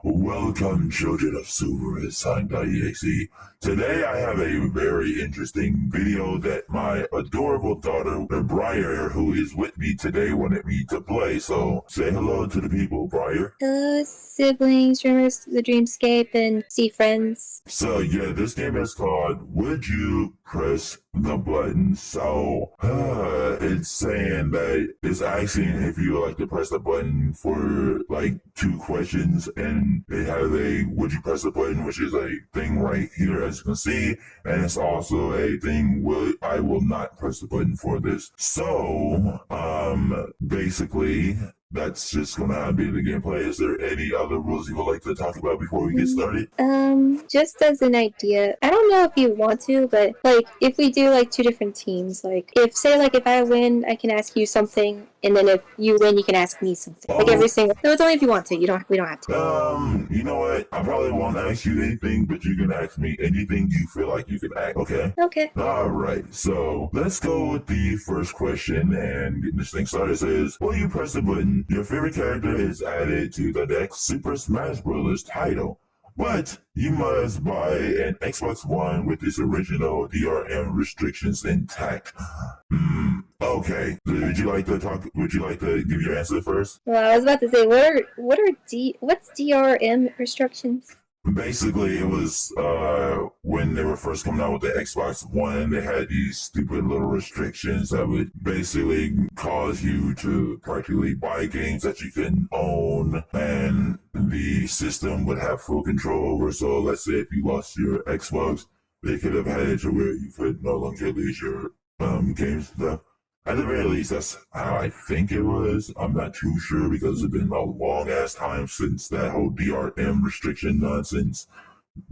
Welcome, children of Silver and Sonic.Exe. Today I have a very interesting video that my adorable daughter, Brier, who is with me today, wanted me to play. So say hello to the people, Brier. Hello, siblings, dreamers, the dreamscape, and sea friends. So yeah, this game is called Would You Press the Button? So it's saying that it's asking if you like to press the button for like 2 questions, and it has a would you press the button, which is a thing right here as you can see, and it's also a thing I will not press the button for this. So basically that's just gonna be the gameplay. Is there any other rules you would like to talk about before we get started? Just as an idea, I don't know if you want to, but like if we do like 2 different teams, like if I win, I can ask you something, and then if you win, you can ask me something. Like every single. No, it's only if you want to. We don't have to. You know what? I probably won't ask you anything, but you can ask me anything you feel like you can ask. Okay? Okay. All right. So let's go with the first question and get this thing started. It says, will you press the button? Your favorite character is added to the next Super Smash Bros. Title, but you must buy an Xbox One with its original DRM restrictions intact. Okay. Would you like to give your answer first? Well, I was about to say, what's DRM restrictions? Basically, it was when they were first coming out with the Xbox One, they had these stupid little restrictions that would basically cause you to practically buy games that you can own, and the system would have full control over. So let's say if you lost your Xbox, they could have had it to where you could no longer lose your games and stuff. At the very least, that's how I think it was. I'm not too sure because it's been a long ass time since that whole DRM restriction nonsense.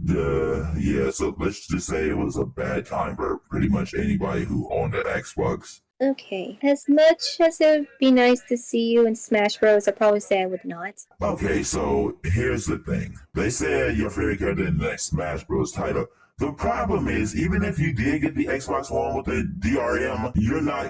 So let's just say it was a bad time for pretty much anybody who owned an Xbox. Okay. As much as it would be nice to see you in Smash Bros, I'd probably say I would not. Okay, so here's the thing. They said your favorite character in the next Smash Bros title. The problem is, even if you did get the Xbox One with the DRM,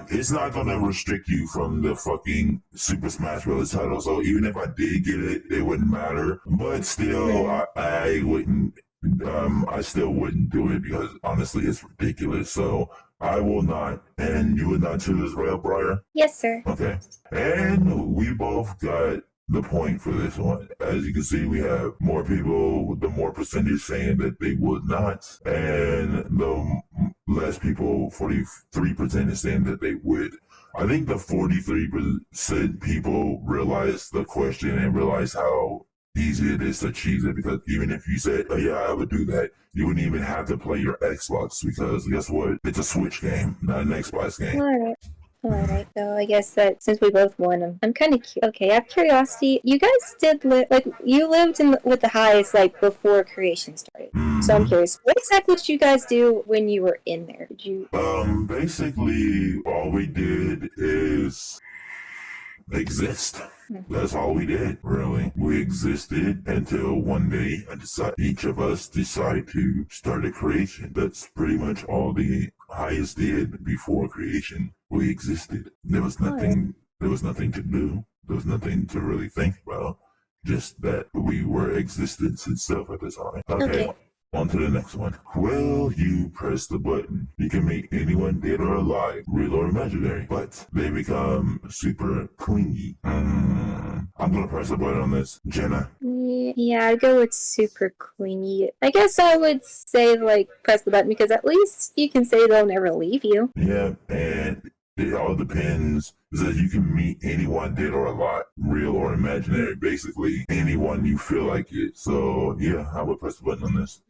it's not going to restrict you from the fucking Super Smash Bros. Title. So even if I did get it, it wouldn't matter. But still, I wouldn't, I still wouldn't do it because honestly, it's ridiculous. So I will not. And you would not too as well, Briar? Yes, sir. Okay. And we both got the point for this one. As you can see, we have more people, the more percentage saying that they would not, and the less people, 43% is saying that they would. I think the 43% people realize the question and realize how easy it is to cheese it, because even if you said, oh yeah, I would do that, you wouldn't even have to play your Xbox, because guess what? It's a Switch game, not an Xbox game. Alright, so I guess that since we both won, I'm kind of curious. Okay, I have curiosity. You guys did live, you lived with the highest, before creation started. So I'm curious, what exactly did you guys do when you were in there? Did you... Basically, all we did is exist. That's all we did, really. We existed until one day each of us decided to start a creation. That's pretty much all the highest did before creation. We existed. There was nothing to do. There was nothing to really think about. Just that we were existence itself at the time. Okay. On to the next one. Will you press the button? You can make anyone dead or alive, real or imaginary, but they become super clingy. I'm gonna press the button on this. Jenna? Yeah, I'd go with super clingy. I guess I would say, press the button, because at least you can say they'll never leave you. Yeah, and it all depends. It says you can meet anyone dead or alive, real or imaginary, basically anyone you feel like it. So yeah, I would press the button on this.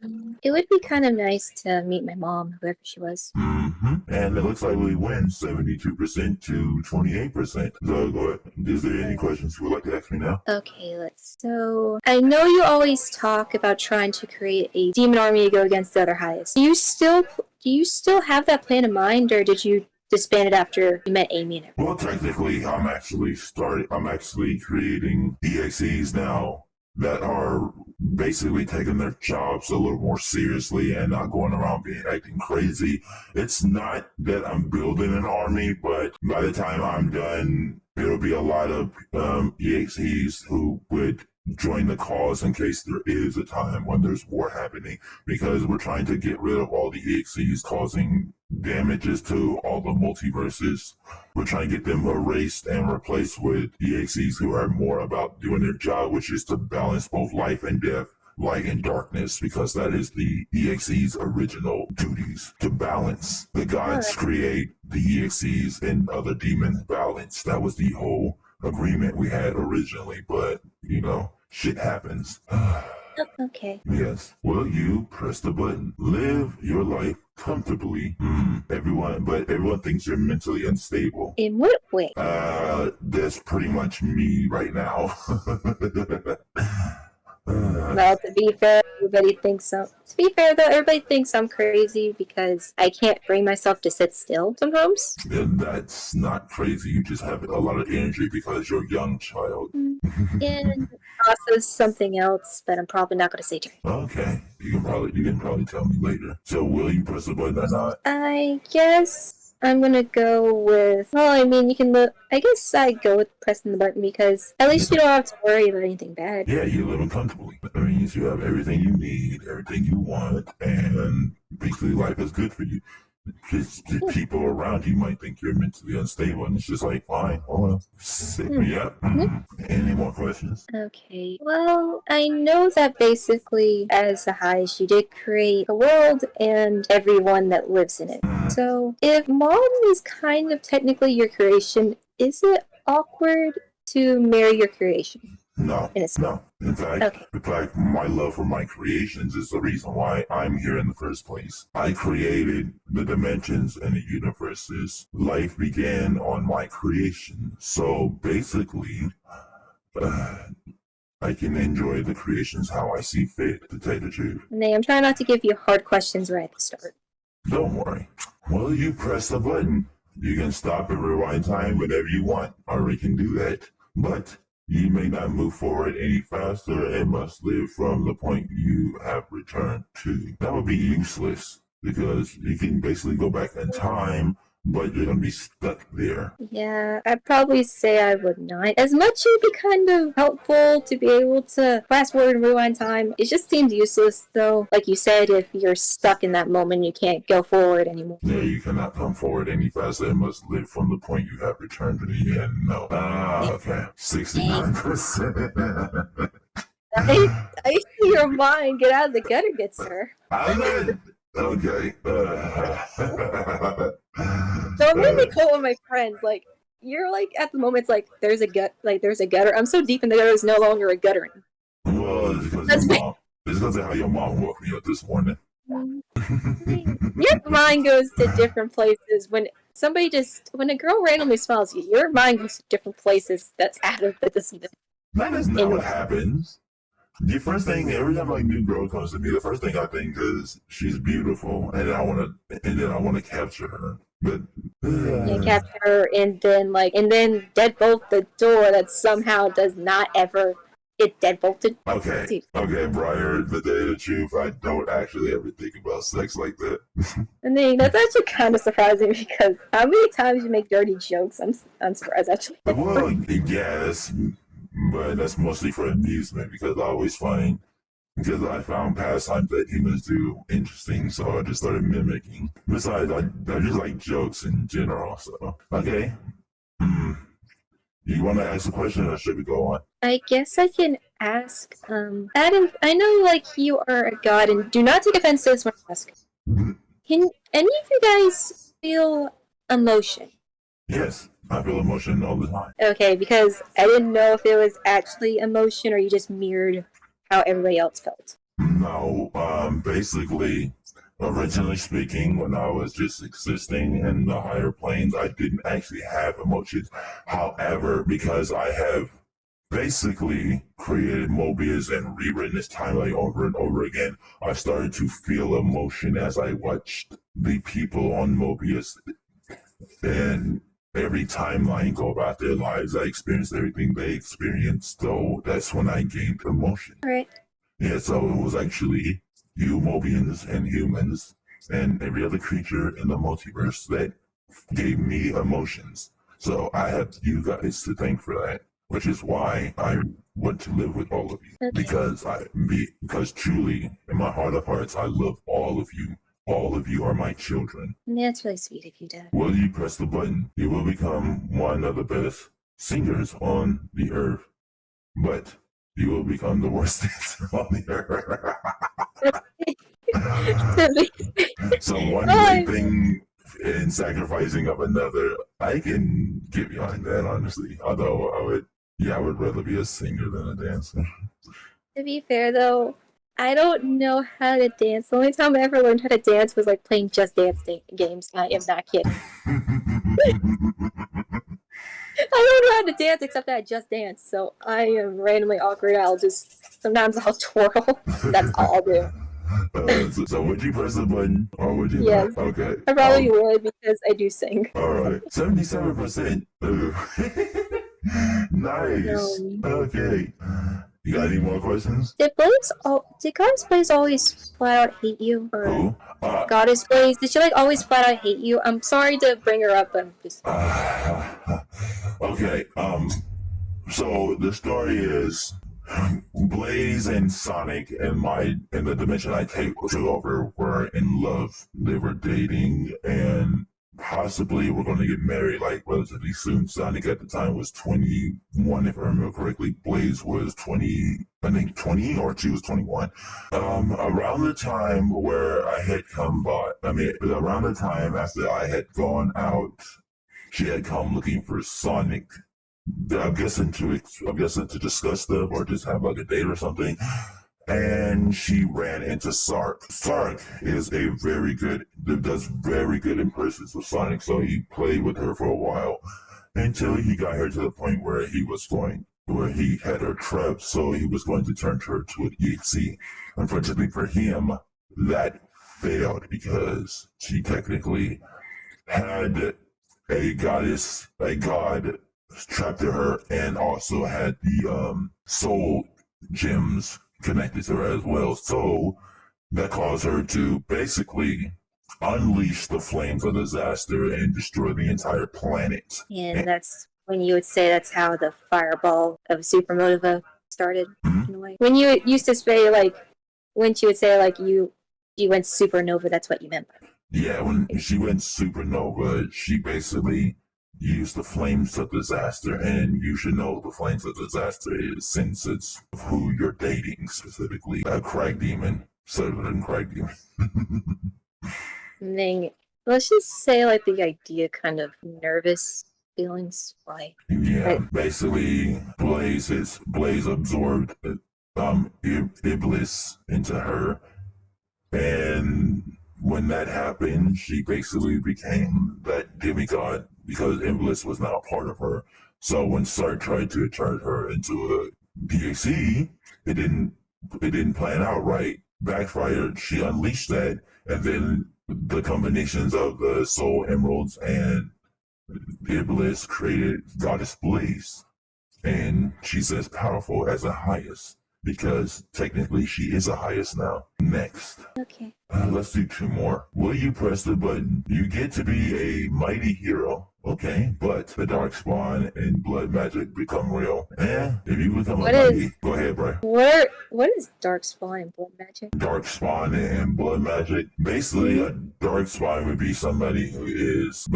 It would be kind of nice to meet my mom, whoever she was. And it looks like we win 72% to 28%. So go ahead. Is there any questions you would like to ask me now? Okay, so I know you always talk about trying to create a demon army to go against the other highest. Do you still have that plan in mind, or did you disbanded after you met Amy and everything? Well, technically, I'm actually creating EXEs now that are basically taking their jobs a little more seriously and not going around acting crazy. It's not that I'm building an army, but by the time I'm done There'll be a lot of EXEs who would join the cause in case there is a time when there's war happening, because we're trying to get rid of all the EXEs causing damages to all the multiverses. We're trying to get them erased and replaced with EXEs who are more about doing their job, which is to balance both life and death, light and darkness, because that is the EXE's original duties, to balance. The gods create the EXEs and other demons balance. That was the whole agreement we had originally, but shit happens. Okay. Yes. Well, you press the button. Live your life comfortably. Everyone thinks you're mentally unstable. In what way? That's pretty much me right now. Well, to be fair, everybody thinks so. To be fair, though, everybody thinks I'm crazy because I can't bring myself to sit still sometimes. And that's not crazy. You just have a lot of energy because you're a young child. And also something else, but I'm probably not going to say to you. Okay, you can probably tell me later. So, will you press the button or not? I guess I'm gonna go with. Well, I mean, you can look. I guess I go with pressing the button because at least you don't have to worry about anything bad. Yeah, you're living comfortably. That means you have everything you need, everything you want, and basically life is good for you. Just people around you might think you're mentally unstable, and it's just like, fine, hold on, sit me up. Any more questions? Okay. Well, I know that basically, as the highest, you did create a world and everyone that lives in it. So, if Mom is kind of technically your creation, is it awkward to marry your creation? No. In fact, my love for my creations is the reason why I'm here in the first place. I created the dimensions and the universes. Life began on my creation. So basically, I can enjoy the creations how I see fit, to tell you the truth. Nay, I'm trying not to give you hard questions right at the start. Don't worry. Well, you press the button. You can stop and rewind time whenever you want. I already can do that. But you may not move forward any faster and must live from the point you have returned to. That would be useless because you can basically go back in time, but you're going to be stuck there. Yeah, I'd probably say I would not. As much as it'd be kind of helpful to be able to fast forward and rewind time, it just seems useless though. Like you said, if you're stuck in that moment, you can't go forward anymore. Yeah, you cannot come forward any faster and must live from the point you have returned to the end. No. Okay. 69%. I see your mind get out of the gutter, good sir. Okay. So it made me quote one of my friends, like, you're like at the moment it's like there's a gutter. I'm so deep in the gutter there's no longer a guttering. Well, it's because of how your mom woke me up this morning. Your mind goes to different places when a girl randomly smiles at you, your mind goes to different places that's out of this. That is not what happens. The first thing, every time a new girl comes to me, the first thing I think is she's beautiful, and then I want to capture her. But capture her, and then deadbolt the door that somehow does not ever get deadbolted. Okay, Brier, the day of the truth, I don't actually ever think about sex like that. I mean, that's actually kind of surprising because how many times you make dirty jokes? I'm surprised actually. Well, yes. But that's mostly for amusement because I found pastimes that humans do interesting, so I just started mimicking. Besides, I just like jokes in general, so. Okay. You want to ask a question or should we go on? I guess I can ask, Adam, I know, you are a god, and do not take offense to this when I ask. Can any of you guys feel emotion? Yes. I feel emotion all the time. Okay, because I didn't know if it was actually emotion or you just mirrored how everybody else felt. No, basically, originally speaking, when I was just existing in the higher planes, I didn't actually have emotions. However, because I have basically created Mobius and rewritten this timeline over and over again, I started to feel emotion as I watched the people on Mobius and every timeline go about their lives. I experienced everything they experienced, so that's when I gained emotion. Right. Yeah, so it was actually you, Mobians, and humans, and every other creature in the multiverse that gave me emotions. So I have you guys to thank for that, which is why I want to live with all of you. Okay. Because truly, in my heart of hearts, I love all of you. All of you are my children. Yeah, it's really sweet of you, Dad. Will you press the button? You will become one of the best singers on the earth, but you will become the worst dancer on the earth. So one great thing in sacrificing of another, I can get behind that, honestly. Although I would rather be a singer than a dancer. To be fair, though, I don't know how to dance. The only time I ever learned how to dance was like playing Just Dance games. I am not kidding. I don't know how to dance except at Just Dance, so I am randomly awkward. Sometimes I'll twirl. That's all I'll do. So would you press the button or would you Yes. not? Okay. I probably would because I do sing. Alright. 77%. Nice. Okay. You got any more questions? Did Goddess Blaze always flat out hate you? Or Who? Goddess Blaze, did she like always flat out hate you? I'm sorry to bring her up, but I'm just okay. So the story is Blaze and Sonic and the dimension I took over were in love. They were dating and possibly were going to get married like relatively soon. Sonic at the time was 21, if I remember correctly. Blaze was 20, I think 20, or she was 21. Around the time where I had around the time after I had gone out, she had come looking for Sonic. I'm guessing to discuss stuff or just have like a date or something. And she ran into Sark. Sark does very good impressions of Sonic, so he played with her for a while until he got her to the point where he had her trapped, so he was going to turn her to an EXE. Unfortunately for him, that failed because she technically had a god trapped to her and also had the soul gems connected to her as well. So that caused her to basically unleash the flames of disaster and destroy the entire planet. And that's when you would say that's how the fireball of Supernova started, in a way. When you used to say when she would say you went supernova, that's what you meant by it. Yeah, when she went supernova, she basically used the flames of disaster, and you should know the flames of disaster is, since it's who you're dating, specifically a crag demon, Southern crag demon. And then let's just say the idea kind of nervous feelings. Why? Yeah, basically Blaze absorbed Iblis into her, and when that happened, she basically became that demigod because Iblis was now a part of her. So when Sark tried to turn her into a DAC, it didn't plan out right. Backfired. She unleashed that, and then the combinations of the Soul Emeralds and Iblis created Goddess Blaze, and she's as powerful as the highest because technically she is the highest now. Next. Okay. Let's do two more. Will you press the button? You get to be a mighty hero. Okay, but the Darkspawn and blood magic become real. If you become go ahead, Brier. What is Darkspawn and blood magic? Darkspawn and blood magic. Basically, a Darkspawn would be somebody who is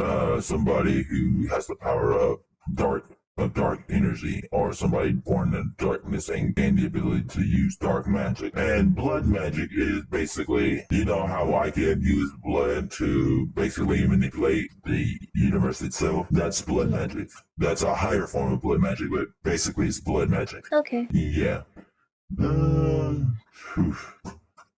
somebody who has the power of dark energy, or somebody born in darkness and gain the ability to use dark magic. And blood magic is basically, you know how I can use blood to basically manipulate the universe itself? That's blood magic. That's a higher form of blood magic, but basically it's blood magic. Okay. Yeah.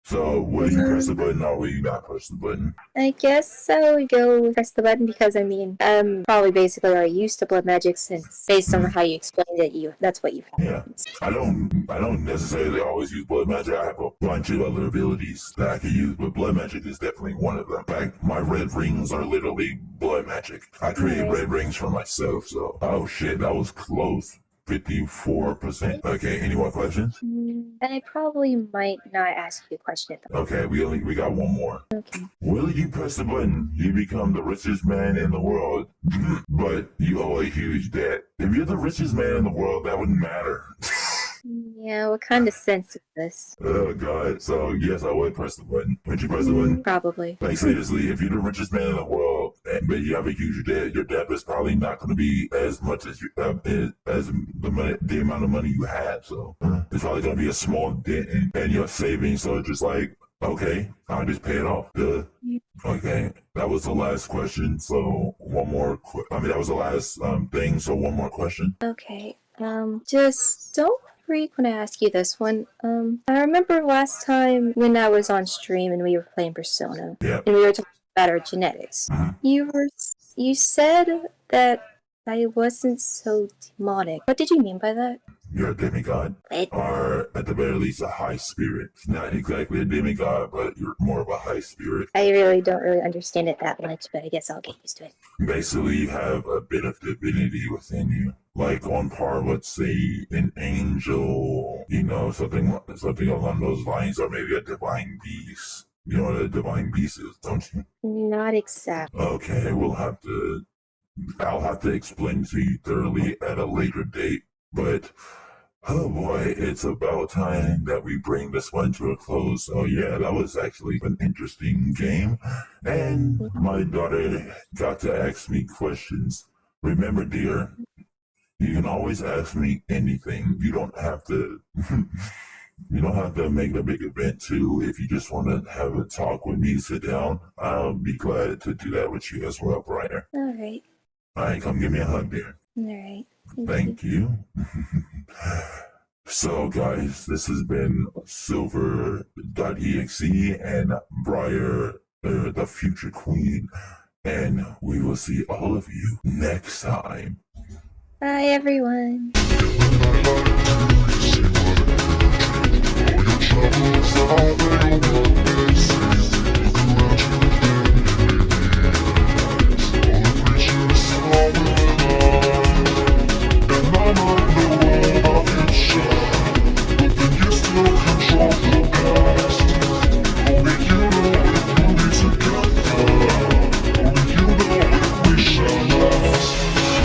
So, will you press the button or will you not press the button? I guess I would go press the button because I'm probably basically already used to blood magic since based on how you explained it, that's what you have. Yeah. I don't necessarily always use blood magic. I have a bunch of other abilities that I can use, but blood magic is definitely one of them. In fact, my red rings are literally blood magic. I create red rings for myself, so oh shit, that was close. 54%. Okay, any more questions? I probably might not ask you a question though. Okay, we got one more. Okay. Will you press the button? You become the richest man in the world, but you owe a huge debt. If you're the richest man in the world, that wouldn't matter. Yeah, what kind of sense is this? Oh god. So yes, I would press the button. Would you press the button? Probably. Like seriously, if you're the richest man in the world, but you have a huge debt, your debt is probably not going to be as much as you as the amount of money you have. So it's probably going to be a small dent in your savings. So it's just like, okay, I'll just pay it off. Duh. Okay, that was the last question. So one more. That was the last thing. So one more question. Okay. Just don't freak when I ask you this one. I remember last time when I was on stream and we were playing Persona, Yeah. and we were talking about our genetics. You said that I wasn't so demonic. What did you mean by that? You're a demigod, or at the very least a high spirit. Not exactly a demigod, but you're more of a high spirit. I really don't really understand it that much, but I guess I'll get used to it. Basically, you have a bit of divinity within you, like on par with, say, an angel, something along those lines, or maybe a divine beast. You know what a divine beast is, don't you? Not exactly. Okay, I'll have to explain to you thoroughly at a later date, but oh boy, it's about time that we bring this one to a close. So yeah, that was actually an interesting game. And my daughter got to ask me questions. Remember, dear, you can always ask me anything. You don't have to you don't have to make a big event too. If you just want to have a talk with me, sit down, I'll be glad to do that with you as well, Brier. Alright. Alright, come give me a hug, dear. Alright. Thank you. So, guys, this has been Silver.exe and Brier, the future queen, and we will see all of you next time. Bye, everyone.